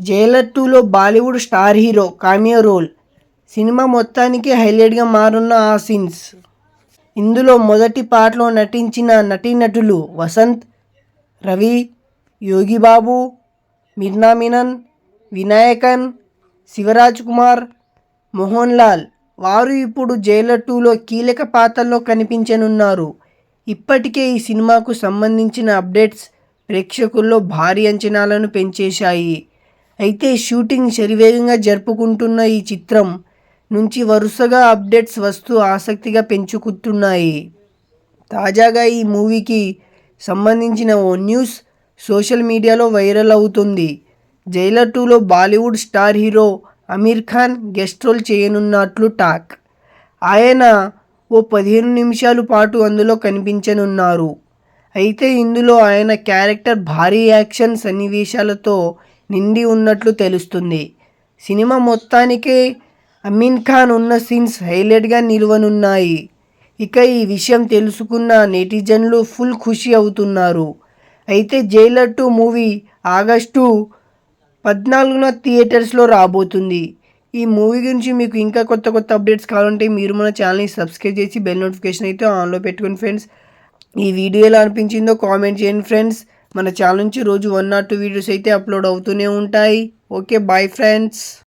Jailer 2లో Bollywood star hero cameo role. Cinema మొత్తానికి హైలైట్గా మారున్న ఆ సీన్స్. ఇందులో మొదటి పార్ట్లో నటించిన నటీనటులు వసంత్, రవి, యోగిబాబు, మీర్నా మీనన్, వినాయకన్, శివరాజ్ కుమార్, మోహన్ లాల్. వారు ఇప్పుడు జైలర్ 2లో కీలక పాత్రల్లో కనిపించనున్నారు. ఇప్పటికే ఈ సినిమాకు సంబంధించిన అప్డేట్స్ ప్రేక్షకుల్లో భారీ అంచనాలను పెంచేశాయి. అయితే షూటింగ్ శరవేగంగా జరుపుకుంటున్న ఈ చిత్రం నుంచి వరుసగా అప్డేట్స్ వస్తూ ఆసక్తిగా పెంచుకుతున్నాయి. తాజాగా ఈ మూవీకి సంబంధించిన ఓ న్యూస్ సోషల్ మీడియాలో వైరల్ అవుతుంది. జైలర్ 2లో Bollywood star hero Aamir Khan guest role చేయనున్నట్లు టాక్. ఆయన ఓ 15 నిమిషాల పాటు అందులో కనిపించనున్నారు. అయితే ఇందులో ఆయన క్యారెక్టర్ భారీ యాక్షన్ సన్నివేశాలతో నిండి ఉన్నట్లు తెలుస్తుంది. సినిమా మొత్తానికే అమీర్ ఖాన్ ఉన్న సీన్స్ హైలైట్గా నిలవనున్నాయి. ఇక ఈ విషయం తెలుసుకున్న నెటిజన్లు ఫుల్ ఖుషి అవుతున్నారు. అయితే జైలర్ 2 మూవీ ఆగస్టు 14న థియేటర్స్లో రాబోతుంది. ఈ మూవీ గురించి మీకు ఇంకా కొత్త అప్డేట్స్ కావాలంటే మీరు మన ఛానల్ని సబ్స్క్రైబ్ చేసి బెల్ నోటిఫికేషన్ అయితే ఆన్లో పెట్టుకోండి ఫ్రెండ్స్. ఈ వీడియో ఎలా అనిపించిందో కామెంట్ చేయండి ఫ్రెండ్స్. మన ఛానల్ నుంచి రోజు 1 or 2 వీడియోస్ అయితే అప్లోడ్ అవుతూనే ఉంటాయి. Okay, bye friends.